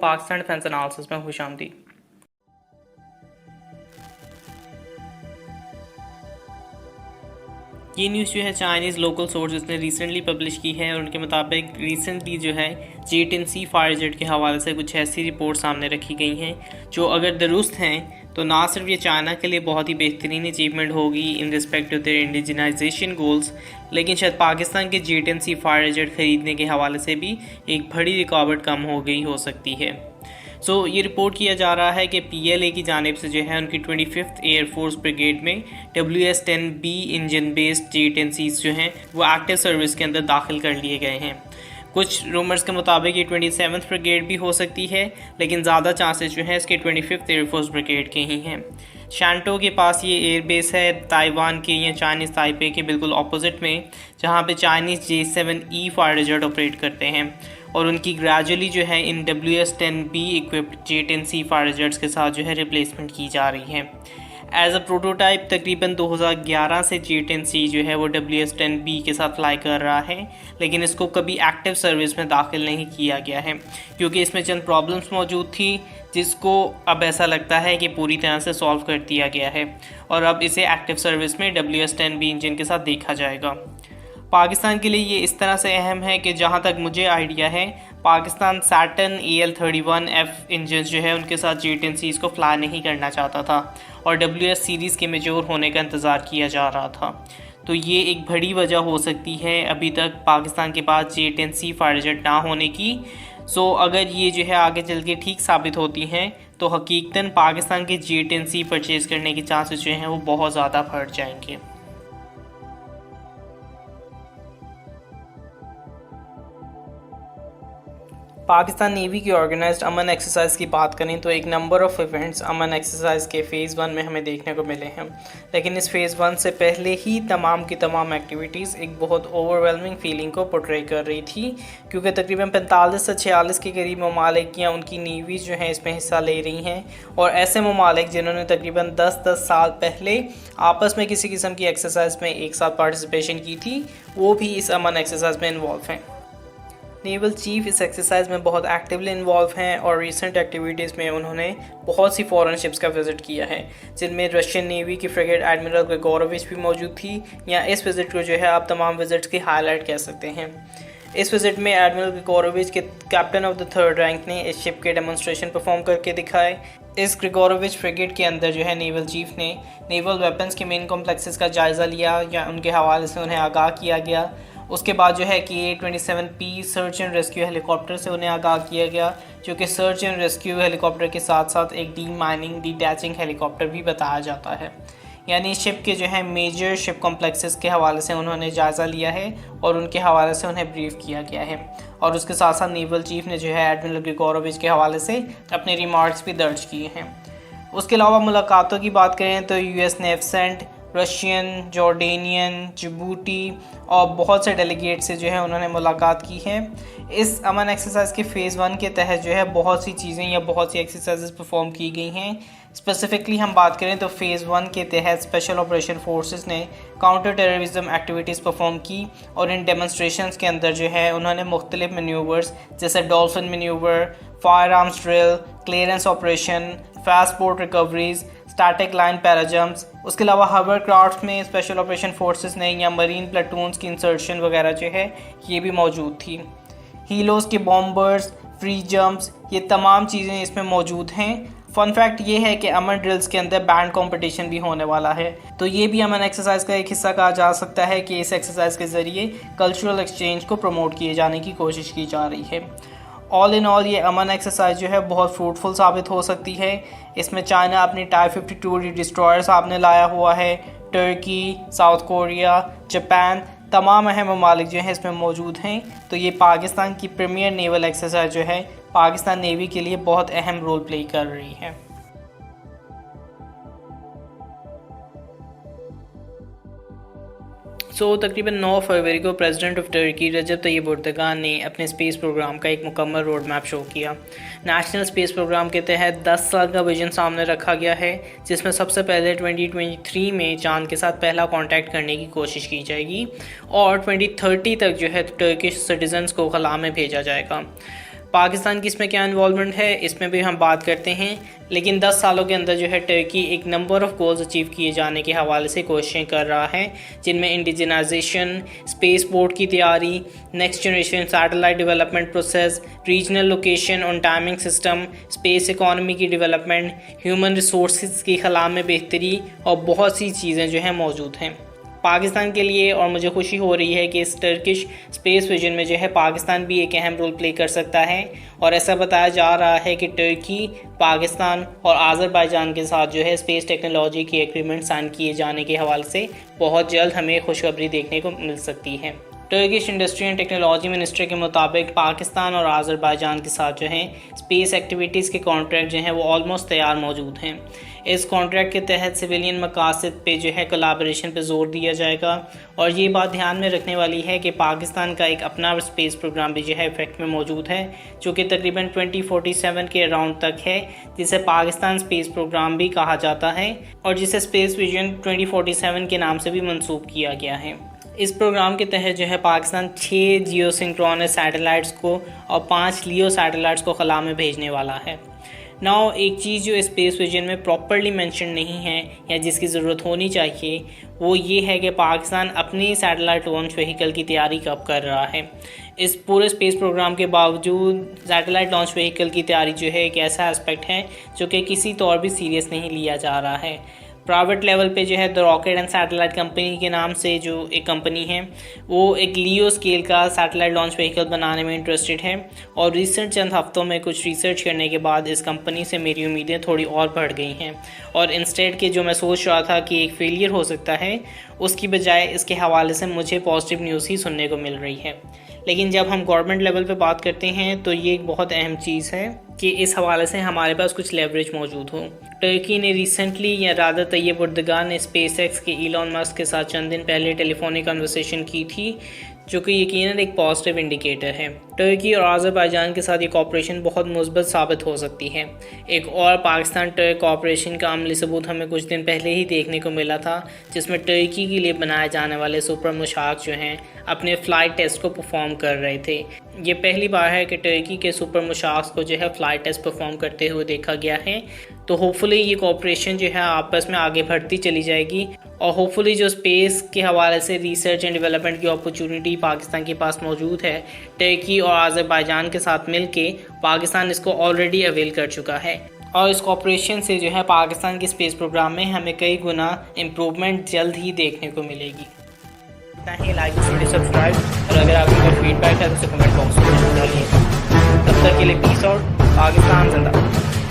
Pakistan defence analysis में खुशामदीद। ये news जो है चाइनीज़ लोकल सोर्सेज ने रिसेंटली पब्लिश की है और उनके मुताबिक रिसेंटली जो है J-10C फायर जेट के हवाले से कुछ ऐसी रिपोर्ट सामने रखी गई हैं जो अगर दुरुस्त हैं तो ना सिर्फ ये चाइना के लिए बहुत ही बेहतरीन अचीवमेंट होगी in respect to their indigenisation goals, लेकिन शायद पाकिस्तान के J-10C फायर जेट ख़रीदने के हवाले से भी एक बड़ी रिकॉर्ड कम हो गई हो सकती है। ये रिपोर्ट किया जा रहा है कि PLA की जानिब से जो है उनकी 25th एयरफोर्स ब्रिगेड में WS-10B इंजन बेस्ड J-10Cs जो हैं वो एक्टिव सर्विस के अंदर दाखिल कर लिए गए हैं। कुछ रूमर्स के मुताबिक ये 27th ब्रिगेड भी हो सकती है, लेकिन ज़्यादा चांसेस जो है इसके 25th एयरफोर्स ब्रिगेड के ही हैं। शांटो के पास ये एयरबेस है ताइवान के या चाइनीज़ ताइपे के बिल्कुल अपोजिट में, जहाँ पे Chinese J-7E fire jet operate करते हैं और उनकी ग्रेजुअली जो है इन WS-10B equipped J-10C fire jets के साथ जो है रिप्लेसमेंट की जा रही है। एज अ प्रोटोटाइप तकरीबन 2011 से J-10C जो है वो WS-10B के साथ फ्लाई कर रहा है, लेकिन इसको कभी एक्टिव सर्विस में दाखिल नहीं किया गया है क्योंकि इसमें चंद प्रॉब्लम्स मौजूद थी जिसको अब ऐसा लगता है कि पूरी तरह से सॉल्व कर दिया गया है और अब इसे एक्टिव सर्विस में WS-10B इंजन के साथ देखा जाएगा। पाकिस्तान के लिए ये इस तरह से अहम है कि जहाँ तक मुझे आइडिया है पाकिस्तान सैटर्न AL-31F इंजन जो है उनके साथ J-10C इसको फ्लाई नहीं करना चाहता था और WS सीरीज़ के मेच्योर होने का इंतज़ार किया जा रहा था। तो ये एक बड़ी वजह हो सकती है अभी तक पाकिस्तान के पास J-10C फायर जेट ना होने की। अगर ये जो है आगे चल के ठीक साबित होती हैं तो हकीकतन पाकिस्तान के J-10C परचेज़ करने के चांसेस जो हैं वो बहुत ज़्यादा बढ़ जाएंगे। पाकिस्तान नेवी की ऑर्गेनाइज्ड अमन एक्सरसाइज की बात करें तो एक number of events Aman exercise के फ़ेज़ 1 में हमें देखने को मिले हैं, लेकिन इस फ़ेज़ 1 से पहले ही तमाम की तमाम एक्टिविटीज़ एक बहुत ओवरवेलमिंग फीलिंग को पोर्ट्रे कर रही थी क्योंकि तकरीबन 45 से 46 के करीब ममालिक या उनकी नेवीज़ जो हैं इसमें हिस्सा ले रही हैं और ऐसे ममालिक जिन्होंने तकरीबन 10 साल पहले आपस में किसी किस्म की एक्सरसाइज में एक साथ पार्टिसिपेशन की थी वो भी इस अमन एक्सरसाइज में इन्वॉल्व हैं। नेवल चीफ इस एक्सरसाइज में बहुत एक्टिवली इन्वॉल्व हैं और रिसेंट एक्टिविटीज़ में उन्होंने बहुत सी फॉरेन शिप्स का विज़िट किया है जिनमें रशियन नेवी की फ्रिगेट एडमिरल ग्रिगोरोविच भी मौजूद थी, या इस विज़िट को जो है आप तमाम विज़िट्स की हाईलाइट कह सकते हैं। इस विज़िट में एडमिरल ग्रिगोरोविच के captain of the 3rd rank ने इस शिप के डेमोन्स्ट्रेशन परफॉर्म करके दिखाए। इस ग्रिगोरोविच फ्रिगेट के अंदर जो है नेवल चीफ ने नेवल वेपन्स के मेन कॉम्प्लेक्सेस का जायज़ा लिया या उनके हवाले से उन्हें आगाह किया गया। उसके बाद जो है कि A-27P search and rescue helicopter से उन्हें आगाह किया गया, जो कि सर्च एंड रेस्क्यू हेलीकॉप्टर के साथ साथ एक डीमाइनिंग डिटैचिंग हेलीकॉप्टर भी बताया जाता है। यानी शिप के जो है मेजर शिप कॉम्प्लेक्सेस के हवाले से उन्होंने जायज़ा लिया है और उनके हवाले से उन्हें ब्रीफ किया गया है और उसके साथ साथ नेवल चीफ ने जो है एडमिरल ग्रिगोरोविच के हवाले से अपने रिमार्क्स भी दर्ज किए हैं। उसके अलावा मुलाकातों की बात करें तो US ने एब्सेंट रशियन, जॉर्डेनियन, जिबूटी और बहुत से डेलीगेट से जो है उन्होंने मुलाकात की है। इस अमन एक्सरसाइज के फ़ेज़ 1 के तहत जो है बहुत सी चीज़ें या बहुत सी एक्सरसाइजेस परफॉर्म की गई हैं। स्पेसिफिकली हम बात करें तो फ़ेज़ 1 के तहत स्पेशल ऑपरेशन फोर्सेस ने काउंटर टेररिज्म एक्टिविटीज़ परफॉर्म की और इन डेमोन्स्ट्रेशंस के अंदर जो है उन्होंने मुख्तलिफ मैन्यूवर्स जैसे dolphin manoeuvre, firearms drill, clearance operation, fast boat recoveries, static line parajumps, उसके अलावा हॉवरक्राफ्ट में स्पेशल ऑपरेशन फोर्सेस ने या मरीन प्लाटून्स की इंसर्शन वगैरह जो है ये भी मौजूद थी। हीलोस के बॉम्बर्स, फ्री जंप्स, ये तमाम चीज़ें इसमें मौजूद हैं। फन फैक्ट ये है कि अमन ड्रिल्स के अंदर बैंड कंपटीशन भी होने वाला है, तो ये भी अमन एक्सरसाइज का एक हिस्सा कहा जा सकता है कि इस एक्सरसाइज के ज़रिए कल्चरल एक्सचेंज को प्रमोट किए जाने की कोशिश की जा रही है। ऑल इन ऑल ये अमन एक्सरसाइज जो है बहुत फ्रूटफुल साबित हो सकती है। इसमें चाइना अपनी टाइप 52 डिस्ट्रॉयर सामने लाया हुआ है, टर्की, साउथ कोरिया, जापान, तमाम अहम ममालिक जो हैं इसमें मौजूद हैं। तो ये पाकिस्तान की प्रीमियर नेवल एक्सरसाइज जो है पाकिस्तान नेवी के लिए बहुत अहम रोल प्ले कर रही है। तकरीबन 9 फरवरी को president of Turkey Recep Tayyip Erdogan ने अपने स्पेस प्रोग्राम का एक मुकम्मल रोड मैप शो किया। नेशनल स्पेस प्रोग्राम के तहत 10 साल का विजन सामने रखा गया है, जिसमें सबसे पहले 2023 में चांद के साथ पहला कांटेक्ट करने की कोशिश की जाएगी और 2030 तक जो है टर्किश सिटीजन्स को खला में भेजा जाएगा। पाकिस्तान की इसमें क्या इन्वॉल्वमेंट है इसमें भी हम बात करते हैं। लेकिन 10 सालों के अंदर जो है टर्की एक नंबर ऑफ़ गोल्स अचीव किए जाने के हवाले से कोशिशें कर रहा है, जिनमें इंडिजिनाइजेशन, स्पेस पोर्ट की तैयारी, next generation satellite development process, regional location on timing system, space economy की डेवलपमेंट, ह्यूमन रिसोर्स की खला में बेहतरी और बहुत सी चीज़ें जो हैं मौजूद हैं पाकिस्तान के लिए। और मुझे खुशी हो रही है कि इस टर्किश स्पेस विजन में जो है पाकिस्तान भी एक अहम रोल प्ले कर सकता है। और ऐसा बताया जा रहा है कि टर्की, पाकिस्तान और आज़रबाईजान के साथ जो है स्पेस टेक्नोलॉजी की एग्रीमेंट साइन किए जाने के हवाले से बहुत जल्द हमें खुशखबरी देखने को मिल सकती है। Turkish industry and technology ministry के मुताबिक पाकिस्तान और आज़रबाईजान के साथ जो है स्पेस एक्टिविटीज़ के कॉन्ट्रैक्ट जो हैं वो ऑलमोस्ट तैयार मौजूद हैं। इस कॉन्ट्रैक्ट के तहत सिविलियन मकासद पे जो है कोलैबोरेशन पे जोर दिया जाएगा। और ये बात ध्यान में रखने वाली है कि पाकिस्तान का एक अपना स्पेस प्रोग्राम भी जो है इफेक्ट में मौजूद है, जो कि तकरीबन 2047 के अराउंड तक है, जिसे पाकिस्तान स्पेस प्रोग्राम भी कहा जाता है और जिसे स्पेस विजन 2047 के नाम से भी मंसूब किया गया है। इस प्रोग्राम के तहत जो है पाकिस्तान 6 जियो सिंक्रोनस सैटेलाइट्स को और 5 लियो सैटेलाइट्स को खला में भेजने वाला है। नाउ एक चीज़ जो स्पेस विजन में प्रॉपरली मेंशन नहीं है या जिसकी ज़रूरत होनी चाहिए वो ये है कि पाकिस्तान अपनी सैटेलाइट लॉन्च व्हीकल की तैयारी कब कर रहा है। इस पूरे स्पेस प्रोग्राम के बावजूद सैटेलाइट लॉन्च व्हीकल की तैयारी जो है एक ऐसा एस्पेक्ट है जो कि किसी तौर भी सीरियस नहीं लिया जा रहा है। प्राइवेट लेवल पे जो है the rocket and satellite company के नाम से जो एक कंपनी है वो एक लियो स्केल का सैटेलाइट लॉन्च व्हीकल बनाने में इंटरेस्टेड है। और रिसेंट चंद हफ्तों में कुछ रिसर्च करने के बाद इस कंपनी से मेरी उम्मीदें थोड़ी और बढ़ गई हैं और इंस्टेड के जो मैं सोच रहा था कि एक फेलियर हो सकता है, उसकी बजाय इसके हवाले से मुझे पॉजिटिव न्यूज़ ही सुनने को मिल रही है। लेकिन जब हम गवर्नमेंट लेवल पे बात करते हैं तो ये एक बहुत अहम चीज़ है कि इस हवाले से हमारे पास कुछ लेवरेज मौजूद हो। टर्की ने रिसेंटली या रादर तैयब उर्दगान ने स्पेस एक्स के इलॉन मस्क के साथ चंद दिन पहले टेलीफोनिक कन्वर्सेशन की थी, जो कि यकीनन एक पॉजिटिव इंडिकेटर है। टर्की और आज़रबाईजान के साथ ये कॉपरेशन बहुत मुस्बत साबित हो सकती है। एक और पाकिस्तान टर्क कॉपरेशन का अमली सबूत हमें कुछ दिन पहले ही देखने को मिला था, जिसमें टर्की के लिए बनाए जाने वाले सुपर मुशाक जो हैं अपने फ़्लाइट टेस्ट को परफॉर्म कर रहे थे। ये पहली बार है कि टर्की के सुपर मुशाक को जो है फ़्लाइट टेस्ट परफॉर्म करते हुए देखा गया है। तो होपफुली ये कॉपरेशन जो है आपस में आगे बढ़ती चली जाएगी और होपफुली जो स्पेस के हवाले से रिसर्च एंड डेवलपमेंट की अपॉर्चुनिटी पाकिस्तान के पास मौजूद है, टर्की और आज़रबाईजान के साथ मिलके पाकिस्तान इसको ऑलरेडी अवेल कर चुका है। और इस कॉपरेशन से जो है पाकिस्तान के स्पेस प्रोग्राम में हमें कई गुना इम्प्रूवमेंट जल्द ही देखने को मिलेगी। इतना ही, लाइक वीडियो सब्सक्राइब, और अगर आपको कोई फीडबैक है तो उसे कमेंट बॉक्स में डालिए। तब तक के लिए पीस आउट, पाकिस्तान जिंदाबाद।